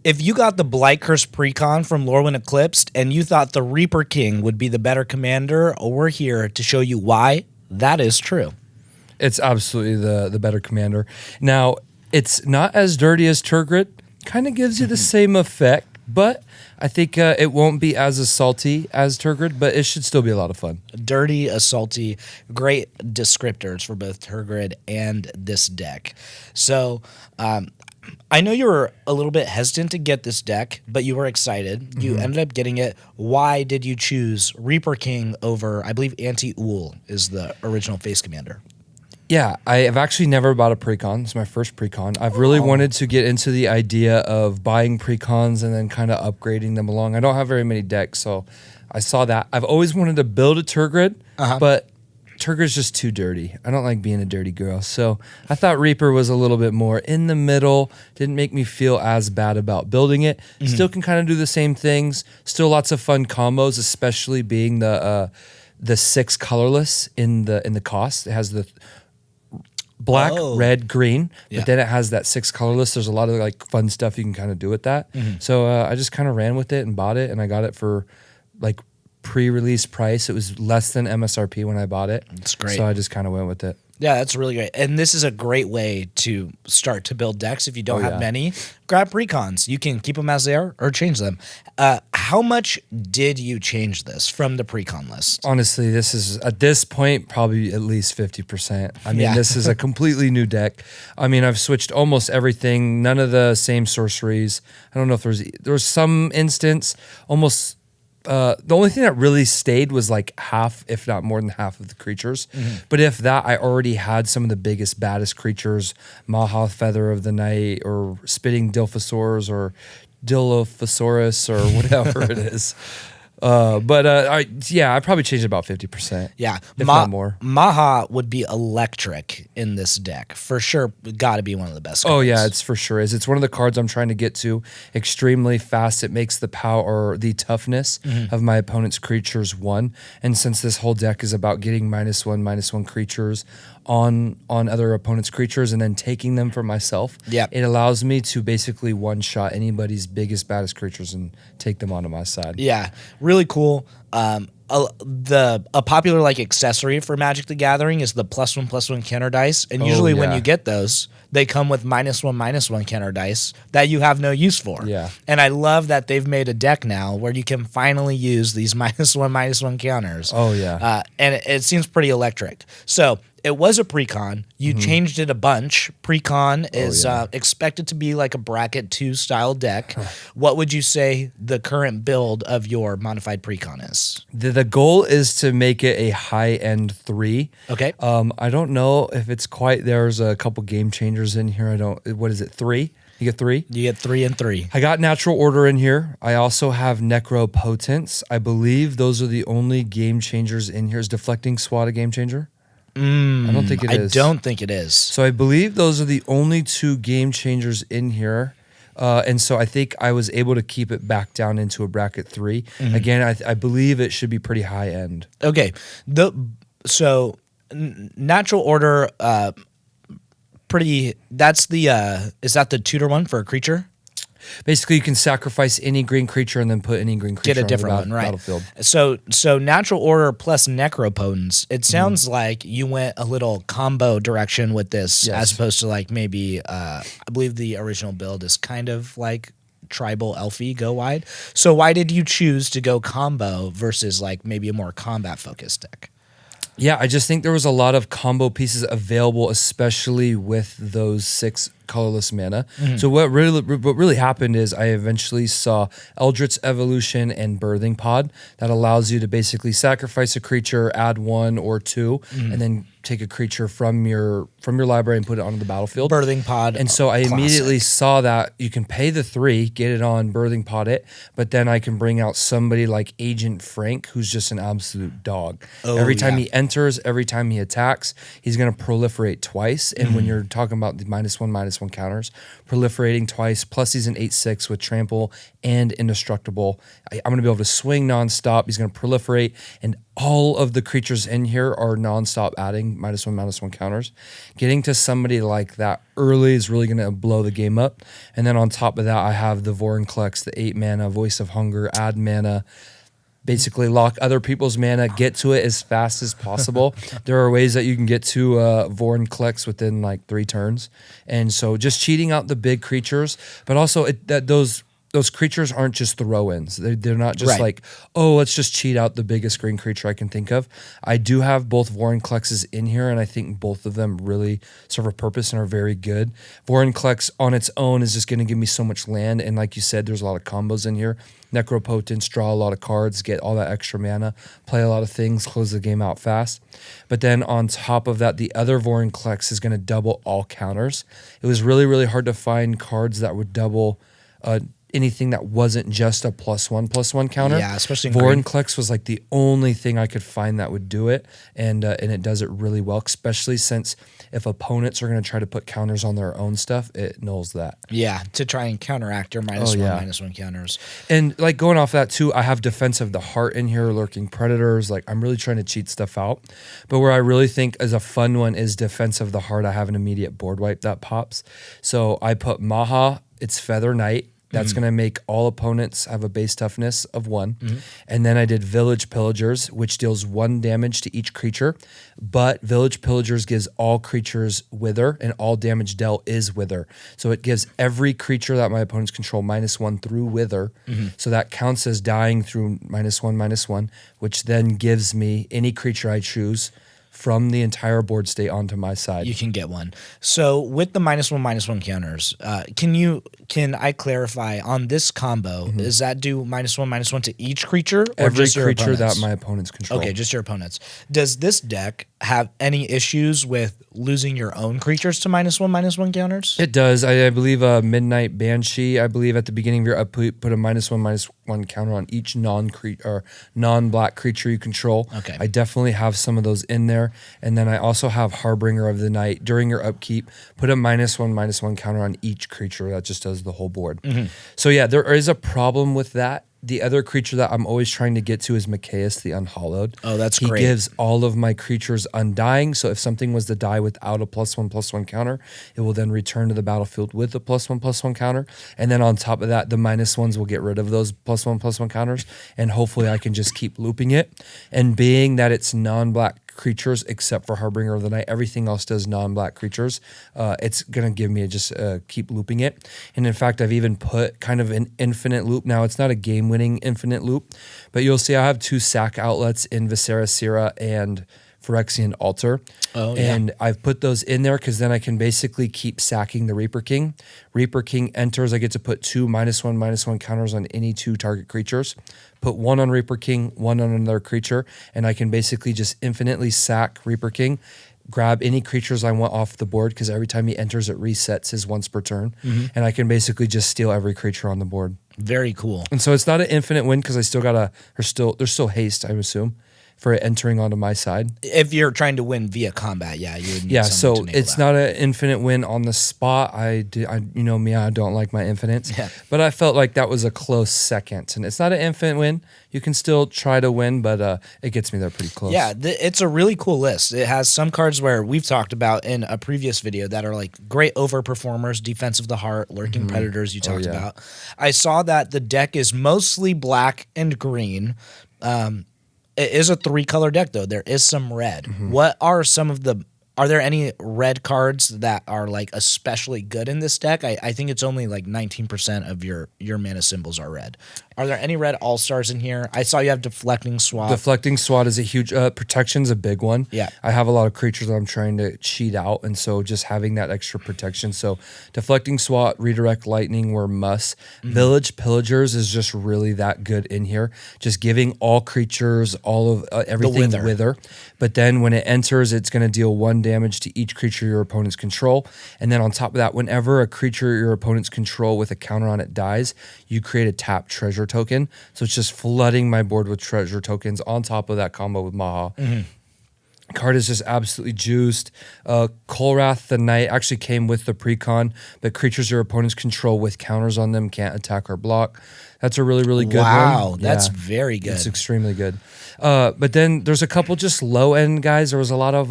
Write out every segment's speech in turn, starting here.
If you got the Blight Curse precon from Lorwyn Eclipsed and you thought the Reaper King would be the better commander, we're here to show you why that is true. It's absolutely the better commander. Now, it's not as dirty as Turgid. Kind of gives you the same effect, but I think it won't be as assaulty as Turgid, but it should still be a lot of fun. Dirty, assaulty, great descriptors for both Turgid and this deck. So, I know you were a little bit hesitant to get this deck, but you were excited. You ended up getting it. Why did you choose Reaper King over, I believe, Anti-Ool is the original face commander? Yeah, I have actually never bought a precon. It's my first precon. I've really wanted to get into the idea of buying precons and then kind of upgrading them along. I don't have very many decks, so I saw that. I've always wanted to build a Turgid, but Turgid's just too dirty. I don't like being a dirty girl. So I thought Reaper was a little bit more in the middle. Didn't make me feel as bad about building it. Still can kind of do the same things. Still lots of fun combos, especially being the 6 colorless in the cost. It has the black, red, green, but then it has that 6 colorless. There's a lot of like fun stuff you can kind of do with that. So I just kind of ran with it and bought it, and I got it for like pre-release price. It was less than MSRP when I bought it. That's great. So I just kind of went with it. Yeah, that's really great. And this is a great way to start to build decks. If you don't have many, grab precons. You can keep them as they are or change them. How much did you change this from the precon list? Honestly, this is, at this point, probably at least 50%. I mean, this is a completely new deck. I mean, I've switched almost everything. None of the same sorceries. I don't know if there was some instance, almost... the only thing that really stayed was like half, if not more than half of the creatures. But if that, I already had some of the biggest, baddest creatures, Maha Feather of the Night, or Spitting Dilphosaurs, or Dilophosaurus, or whatever it is. I probably changed about 50%. Yeah, if not more. Maha would be electric in this deck for sure. Got to be one of the best cards. Oh yeah, it's for sure is. It's one of the cards I'm trying to get to extremely fast. It makes the power or the toughness of my opponent's creatures 1. And since this whole deck is about getting -1/-1 creatures on other opponents' creatures and then taking them for myself, it allows me to basically one-shot anybody's biggest, baddest creatures and take them onto my side. Yeah, really cool. A popular like accessory for Magic the Gathering is the +1/+1 counter dice, and usually when you get those, they come with -1/-1 counter dice that you have no use for. Yeah, and I love that they've made a deck now where you can finally use these -1/-1 counters. Oh yeah, and it seems pretty electric. So it was a precon. You changed it a bunch. Precon is expected to be like a bracket 2 style deck. What would you say the current build of your modified precon is? The goal is to make it a high-end 3. Okay. I don't know if it's quite, there's a couple game changers in here. What is it, 3? You get 3? You get 3 and 3. I got Natural Order in here. I also have Necropotence. I believe those are the only game changers in here. Is Deflecting Swat a game changer? I don't think it is. I don't think it is. So I believe those are the only 2 game changers in here. And so I think I was able to keep it back down into a bracket 3. Again, I believe it should be pretty high end. Okay. Natural Order, that's is that the tutor one for a creature? Basically, you can sacrifice any green creature and then put any green creature get a different on the one, right? Battlefield. So Natural Order plus Necropotence. It sounds like you went a little combo direction with this, as opposed to like maybe I believe the original build is kind of like tribal elfy, go wide. So why did you choose to go combo versus like maybe a more combat focused deck? Yeah, I just think there was a lot of combo pieces available, especially with those 6 colorless mana. So what really happened is I eventually saw Eldritch Evolution and Birthing Pod that allows you to basically sacrifice a creature, add 1 or 2, and then take a creature from your library and put it onto the battlefield. Birthing Pod. And so I immediately saw that you can pay the 3, get it on Birthing Pod it, but then I can bring out somebody like Agent Frank, who's just an absolute dog. Every time he enters, every time he attacks, he's going to proliferate twice. And when you're talking about the -1/-1 -1 counters, proliferating twice, plus he's an 8/6 with trample and indestructible. I'm going to be able to swing nonstop. He's going to proliferate, and all of the creatures in here are nonstop adding -1/-1 counters. Getting to somebody like that early is really going to blow the game up. And then on top of that, I have the Vorinclex, the 8 mana, Voice of Hunger, add mana, basically lock other people's mana, get to it as fast as possible. There are ways that you can get to Vorinclex within like 3 turns. And so just cheating out the big creatures, but also those creatures aren't just throw-ins. They're not just like, oh, let's just cheat out the biggest green creature I can think of. I do have both Vorinclexes in here, and I think both of them really serve a purpose and are very good. Vorinclex on its own is just going to give me so much land, and like you said, there's a lot of combos in here. Necropotence, draw a lot of cards, get all that extra mana, play a lot of things, close the game out fast. But then on top of that, the other Vorinclex is going to double all counters. It was really, really hard to find cards that would double anything that wasn't just a +1/+1 counter. Yeah, especially in green. Vorinclex was like the only thing I could find that would do it, and it does it really well, especially since if opponents are going to try to put counters on their own stuff, it nulls that. Yeah, to try and counteract your -1/-1 counters. And like going off that too, I have Defense of the Heart in here, Lurking Predators. Like I'm really trying to cheat stuff out. But where I really think is a fun one is Defense of the Heart. I have an immediate board wipe that pops. So I put Maha, it's Feather Knight. That's going to make all opponents have a base toughness of 1. And then I did Village Pillagers, which deals 1 damage to each creature. But Village Pillagers gives all creatures Wither, and all damage dealt is Wither. So it gives every creature that my opponents control -1 through Wither. So that counts as dying through -1/-1, which then gives me any creature I choose from the entire board state onto my side. You can get one. So with the -1/-1 counters, can I clarify on this combo? Does that do -1/-1 to each creature, or Every just your creature opponents? that my opponents control. Okay, just your opponents. Does this deck have any issues with losing your own creatures to -1/-1 counters? It does. I believe Midnight Banshee, I believe at the beginning of your upkeep, put a -1/-1 counter on each non-black creature you control. Okay. I definitely have some of those in there. And then I also have Harbinger of the Night. During your upkeep, put a -1/-1 counter on each creature. That just does the whole board. So yeah, there is a problem with that. The other creature that I'm always trying to get to is Mikaeus the Unhallowed. Oh, that's he great. He gives all of my creatures undying, so if something was to die without a +1/+1 counter, it will then return to the battlefield with a +1/+1 counter. And then on top of that, the -1s will get rid of those +1/+1 counters, and hopefully I can just keep looping it. And being that it's non-black creatures except for Harbinger of the Night, everything else does non-black creatures. It's going to give me just keep looping it. And in fact, I've even put kind of an infinite loop. Now, it's not a game-winning infinite loop, but you'll see I have 2 sack outlets in Viscera Sira and Phyrexian Altar. Oh, yeah. And I've put those in there because then I can basically keep sacking the Reaper King. Reaper King enters, I get to put 2 -1/-1 counters on any 2 target creatures. Put 1 on Reaper King, 1 on another creature, and I can basically just infinitely sack Reaper King, grab any creatures I want off the board because every time he enters, it resets his once per turn. And I can basically just steal every creature on the board. Very cool. And so it's not an infinite win because I still got there's still haste, I assume, for it entering onto my side. If you're trying to win via combat, yeah, you would need Yeah, someone so to enable it's that. not an infinite win on the spot. You know me, I don't like my infinites. Yeah. But I felt like that was a close second. And it's not an infinite win. You can still try to win, but it gets me there pretty close. Yeah, it's a really cool list. It has some cards where we've talked about in a previous video that are like great overperformers, Defense of the Heart, Lurking Predators you talked about. I saw that the deck is mostly black and green. It is a 3-color deck, though. There is some red. What are some of the... Are there any red cards that are like especially good in this deck? I think it's only like 19% of your mana symbols are red. Are there any red all-stars in here? I saw you have Deflecting Swat. Deflecting Swat is a huge... protection's a big one. Yeah. I have a lot of creatures that I'm trying to cheat out, and so just having that extra protection. So Deflecting Swat, Redirect Lightning were must. Village Pillagers is just really that good in here. Just giving all creatures, all of everything Wither. But then when it enters, it's going to deal 1 damage to each creature your opponents control. And then on top of that, whenever a creature your opponents control with a counter on it dies, you create a tap treasure token. So it's just flooding my board with treasure tokens on top of that combo with Maha. Card is just absolutely juiced. Kolrath the Knight actually came with the precon, but creatures your opponents control with counters on them can't attack or block. That's a really, really good one. Wow, that's very good. It's extremely good. But then there's a couple just low end guys. There was a lot of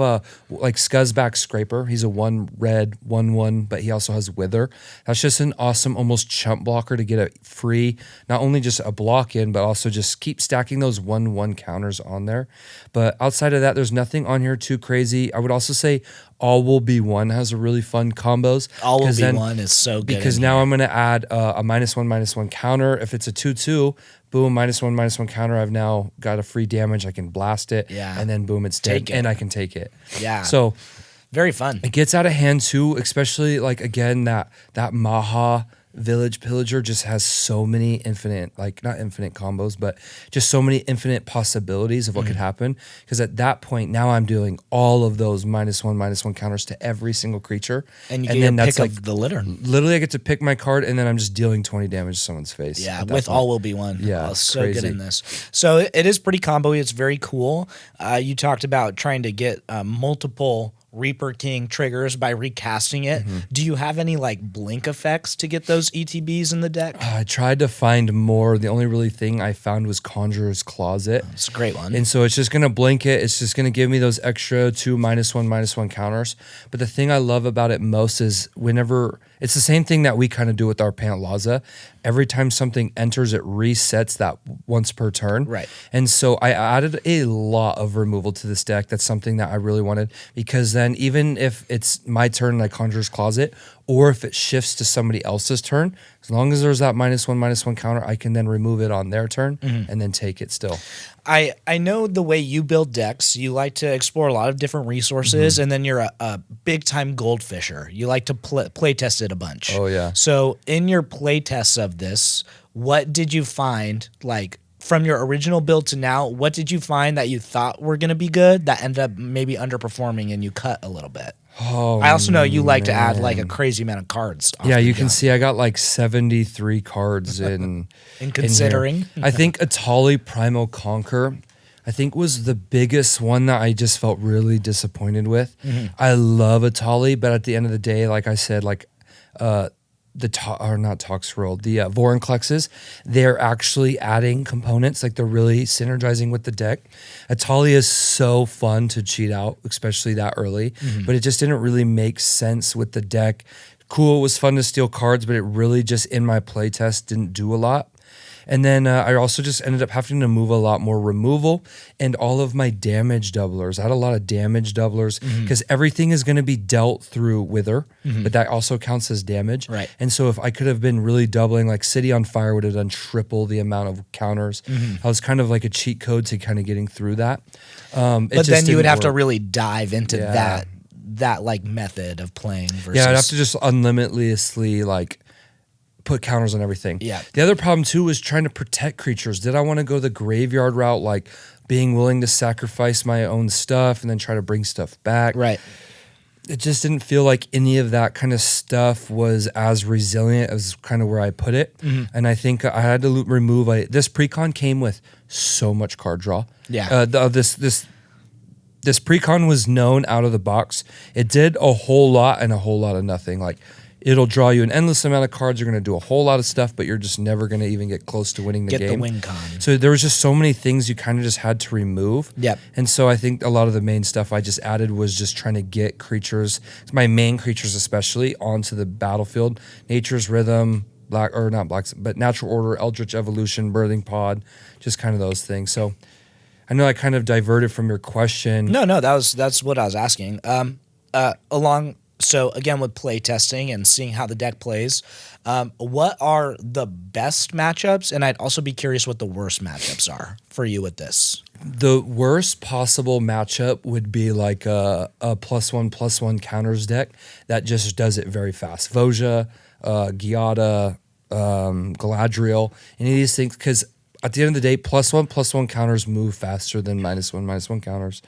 like Scuzzback Scraper. He's a 1 red, 1/1, but he also has Wither. That's just an awesome, almost chump blocker to get a free, not only just a block in, but also just keep stacking those 1/1 counters on there. But outside of that, there's nothing on here too crazy. I would also say All Will Be One has a really fun combos. All Will Be One is so good. Because now I'm going to add a -1/-1 counter. If it's a 2/2, boom, -1/-1 counter. I've now got a free damage. I can blast it. Yeah. And then boom, it's dead. And I can take it. Yeah. So very fun. it gets out of hand too, especially like again, that Maha Village Pillager just has so many infinite, like not infinite combos, but just so many infinite possibilities of what could happen. Because at that point, now I'm doing all of those -1/-1 counters to every single creature. And you get to pick up the litter. Literally, I get to pick my card, and then I'm just dealing 20 damage to someone's face. Yeah, with All Will Be One. Yeah, so crazy. good in this. So it is pretty combo-y. It's very cool. You talked about trying to get multiple Reaper King triggers by recasting it. Do you have any like blink effects to get those ETBs in the deck? I tried to find more. The only really thing I found was Conjurer's Closet. It's a great one. And so it's just going to blink it. It's just going to give me those extra 2 -1/-1 counters. But the thing I love about it most is whenever it's the same thing that we kind of do with our Pantlaza. Every time something enters, it resets that once per turn. Right. And so I added a lot of removal to this deck. That's something that I really wanted, because then even if it's my turn and I Conjurer's Closet, or if it shifts to somebody else's turn, as long as there's that -1/-1 counter, I can then remove it on their turn and then take it still. I know the way you build decks. You like to explore a lot of different resources, and then you're a big time goldfisher. You like to play test it a bunch. Oh, yeah. So in your play tests of this, what did you find, like from your original build to now, what did you find that you thought were going to be good that ended up maybe underperforming and you cut a little bit? Oh, I also know you like to add like a crazy amount of cards. Yeah, you can see I got like 73 cards in considering. in here. I think Atali Primal Conquer, I think was the biggest one that I just felt really disappointed with. I love Atali, but at the end of the day, like I said, like the Vorinclexes, they're actually adding components, like they're really synergizing with the deck. Atali is so fun to cheat out, especially that early, but it just didn't really make sense with the deck. Cool, it was fun to steal cards, but it really just in my playtest didn't do a lot. And then I also just ended up having to move a lot more removal and all of my damage doublers. I had a lot of damage doublers because everything is going to be dealt through Wither, but that also counts as damage. Right. And so if I could have been really doubling, like City on Fire would have done triple the amount of counters. I was kind of like a cheat code to kind of getting through that. But then you would have to really dive into that like method of playing versus... Yeah, I'd have to just unlimitedly like put counters on everything. Yeah. The other problem too was trying to protect creatures. Did I want to go the graveyard route, like being willing to sacrifice my own stuff and then try to bring stuff back? Right. It just didn't feel like any of that kind of stuff was as resilient as kind of where I put it. And I think I had to remove this precon came with so much card draw. Yeah. This precon was known out of the box. It did a whole lot and a whole lot of nothing. Like, it'll draw you an endless amount of cards. You're going to do a whole lot of stuff, but you're just never going to even get close to winning the game. Get the win con. So there was just so many things you kind of just had to remove. Yep. And so I think a lot of the main stuff I just added was just trying to get creatures, my main creatures especially, onto the battlefield. Nature's Rhythm, Natural Order, Eldritch Evolution, Birthing Pod, just kind of those things. So I know I kind of diverted from your question. No, that's what I was asking. So again, with play testing and seeing how the deck plays, what are the best matchups? And I'd also be curious what the worst matchups are for you with this. The worst possible matchup would be like a +1/+1 counters deck that just does it very fast. Voja, Giada, Galadriel, any of these things, because at the end of the day, +1/+1 counters move faster than -1/-1 counters.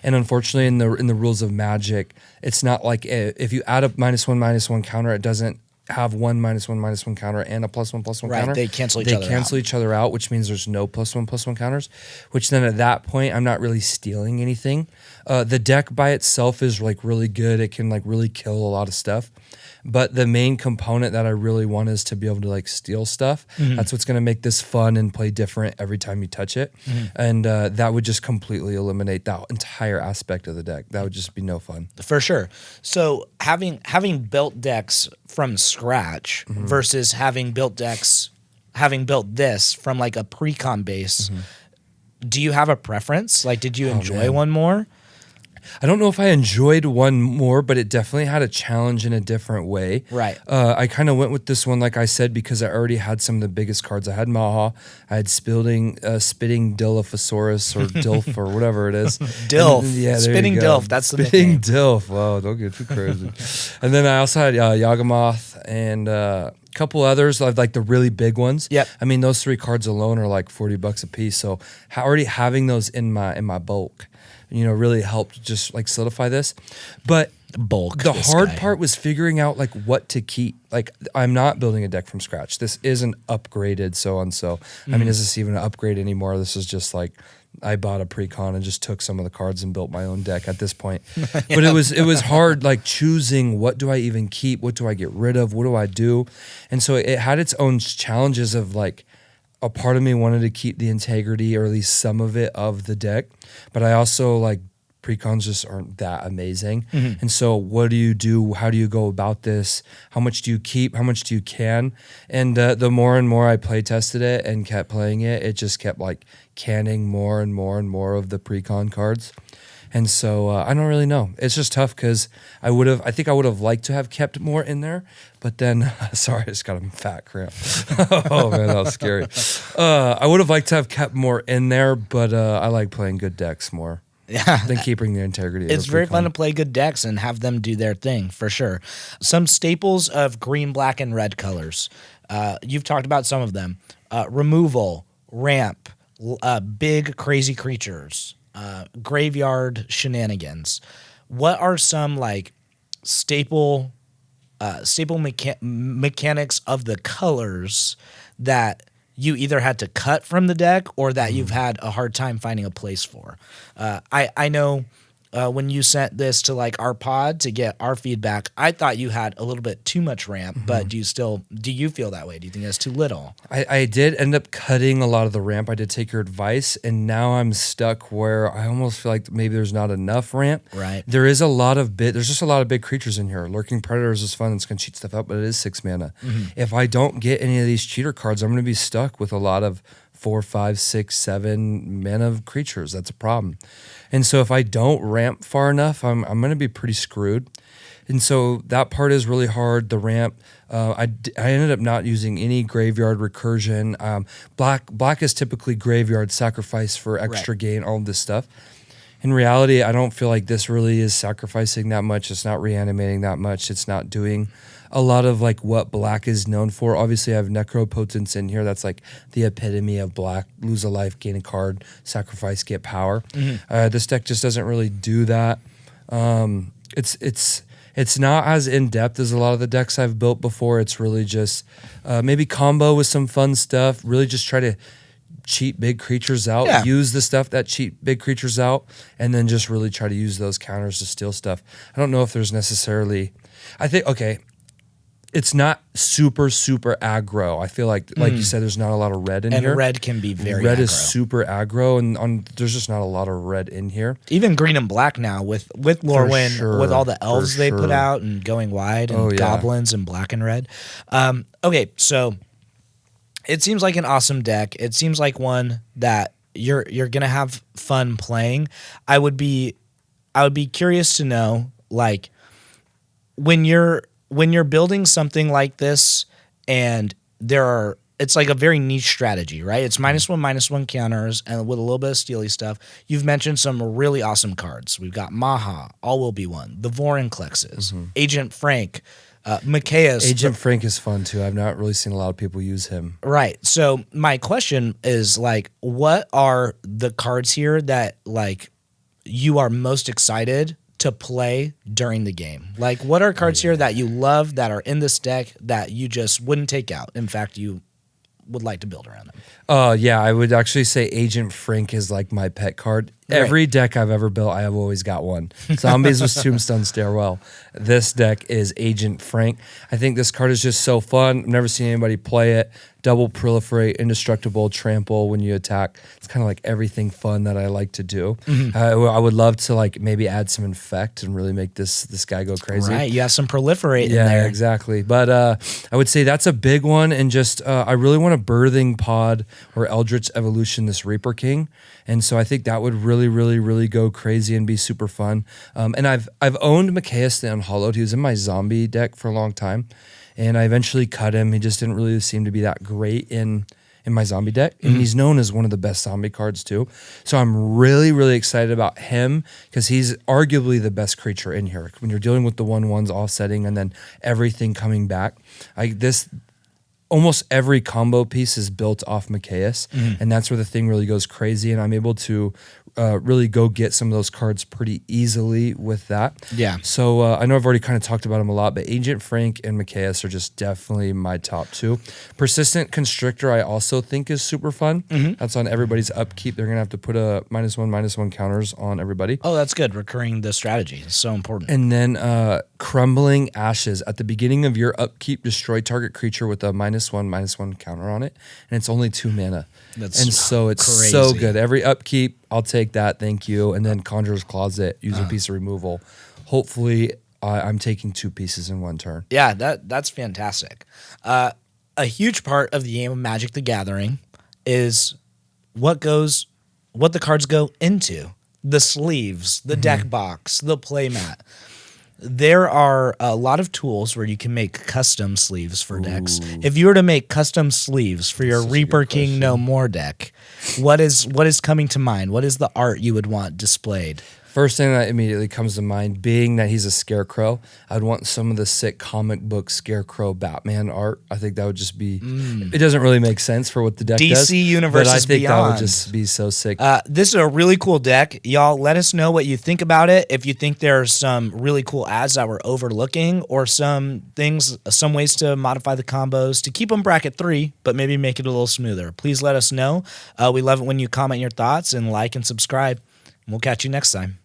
And unfortunately, in the rules of Magic, it's not like if you add a -1/-1 counter, it doesn't have -1/-1 counter and a +1/+1 Right, counter. they cancel each They other cancel out. each other out, which means there's no +1/+1 counters. Which then at that point, I'm not really stealing anything. The deck by itself is like really good. It can like really kill a lot of stuff. But the main component that I really want is to be able to like steal stuff. That's what's going to make this fun and play different every time you touch it. And that would just completely eliminate that entire aspect of the deck. That would just be no fun. For sure. So having built decks from scratch versus having built this from like a precon base, do you have a preference? Like, did you enjoy man. one more? I don't know if I enjoyed one more, but it definitely had a challenge in a different way. Right. I kind of went with this one, like I said, because I already had some of the biggest cards. I had Maha, I had Spitting Dilophosaurus or Dilf or whatever it is. Dilf. And, yeah, there Spitting you go. Dilf. That's the Spitting nickname. Dilf. Wow, don't get too crazy. And then I also had Yawgmoth and a couple others, like the really big ones. Yep. I mean, those 3 cards alone are like $40 a piece. So already having those in my bulk, really helped just like solidify this. But Bulk. the this hard guy. part was figuring out like what to keep. Like I'm not building a deck from scratch. This isn't upgraded so and so. I mean, is this even an upgrade anymore? This is just like I bought a precon and just took some of the cards and built my own deck at this point. But it was hard like choosing what do I even keep, what do I get rid of, what do I do? And so it had its own challenges of like a part of me wanted to keep the integrity or at least some of it of the deck, but I also like precons just aren't that amazing. And so what do you do? How do you go about this? How much do you keep? How much do you can? And the more and more I play tested it and kept playing it, it just kept like canning more and more and more of the precon cards. And so I don't really know. It's just tough because I think I would have liked to have kept more in there, but then, sorry, I just got a fat cramp. Oh man, that was scary. I would have liked to have kept more in there, but I like playing good decks more than keeping the integrity. It's very fun to play good decks and have them do their thing, for sure. Some staples of green, black, and red colors. You've talked about some of them. Removal, ramp, big, crazy creatures, graveyard shenanigans. What are some like staple mechanics of the colors that you either had to cut from the deck or that you've had a hard time finding a place for? I know when you sent this to like our pod to get our feedback, I thought you had a little bit too much ramp, but do you feel that way? Do you think that's too little? I did end up cutting a lot of the ramp. I did take your advice, and now I'm stuck where I almost feel like maybe there's not enough ramp. Right. There's just a lot of big creatures in here. Lurking Predators is fun. It's going to cheat stuff up, but it is 6 mana. If I don't get any of these cheater cards, I'm going to be stuck with a lot of 4, 5, 6, 7 mana creatures. That's a problem. And so if I don't ramp far enough, I'm going to be pretty screwed. And so that part is really hard, the ramp. I ended up not using any graveyard recursion. Black is typically graveyard sacrifice for extra gain, all of this stuff. In reality, I don't feel like this really is sacrificing that much. It's not reanimating that much. It's not doing a lot of like what black is known for. Obviously, I have Necropotence in here. That's like the epitome of black. Lose a life, gain a card, sacrifice, get power. This deck just doesn't really do that. It's not as in-depth as a lot of the decks I've built before. It's really just maybe combo with some fun stuff. Really just try to cheat big creatures out, use the stuff that cheat big creatures out, and then just really try to use those counters to steal stuff. I don't know if there's necessarily... I think, okay, it's not super aggro. I feel like you said, there's not a lot of red in here. And red can be very red aggro. is super aggro, and there's just not a lot of red in here. Even green and black now with Lorwyn, with all the elves they put out and going wide and goblins and black and red. Okay, so it seems like an awesome deck. It seems like one that you're gonna have fun playing. I would be curious to know, like, when you're building something like this, and it's like a very niche strategy, right? It's -1/-1 counters and with a little bit of steely stuff. You've mentioned some really awesome cards. We've got Maha, All Will Be One, the Vorinclexes, Agent Frank, Mikaeus. Agent Frank is fun too. I've not really seen a lot of people use him. Right. So my question is, like, what are the cards here that like you are most excited to play during the game? Like, what are cards here that you love that are in this deck that you just wouldn't take out? In fact, you would like to build around them. Yeah, I would actually say Agent Frank is like my pet card. Right. Every deck I've ever built, I have always got one. Zombies was Tombstone Stairwell. This deck is Agent Frank. I think this card is just so fun. I've never seen anybody play it. Double proliferate, indestructible, trample when you attack. It's kind of like everything fun that I like to do. I would love to like maybe add some infect and really make this guy go crazy. Right, you have some proliferate in Yeah, there. exactly. But I would say that's a big one. And just I really want a Birthing Pod or Eldritch Evolution, this Reaper King. And so I think that would really, really, really go crazy and be super fun. And I've owned Mikaeus the Unhallowed. He was in my zombie deck for a long time. And I eventually cut him. He just didn't really seem to be that great in my zombie deck. And he's known as one of the best zombie cards too. So I'm really, really excited about him because he's arguably the best creature in here. When you're dealing with the 1/1s offsetting and then everything coming back, almost every combo piece is built off Mikaeus, and that's where the thing really goes crazy. And I'm able to really go get some of those cards pretty easily with that. Yeah. So I know I've already kind of talked about them a lot, but Agent Frank and Mikaeus are just definitely my top two. Persistent Constrictor I also think is super fun. That's on everybody's upkeep. They're going to have to put a -1/-1 counters on everybody. Oh, that's good. Recurring the strategy is so important. And then Crumbling Ashes. At the beginning of your upkeep, destroy target creature with a -1/-1 counter on it. And it's only 2 mana. And so it's so crazy. good. Every upkeep, I'll take that. Thank you. And then Conjurer's Closet, use a piece of removal. Hopefully, I'm taking 2 pieces in 1 turn. Yeah, that's fantastic. A huge part of the game of Magic the Gathering is what the cards go into. The sleeves, the deck box, the playmat. There are a lot of tools where you can make custom sleeves for decks. If you were to make custom sleeves for your Reaper King No More deck, what is coming to mind? What is the art you would want displayed? First thing that immediately comes to mind, being that he's a scarecrow, I'd want some of the sick comic book scarecrow Batman art. I think that would just be, it doesn't really make sense for what the deck does. DC Universe but I is think beyond. that would just be so sick. This is a really cool deck. Y'all let us know what you think about it. If you think there's some really cool ads that we're overlooking or some ways to modify the combos to keep them bracket 3, but maybe make it a little smoother. Please let us know. We love it when you comment your thoughts and like and subscribe. We'll catch you next time.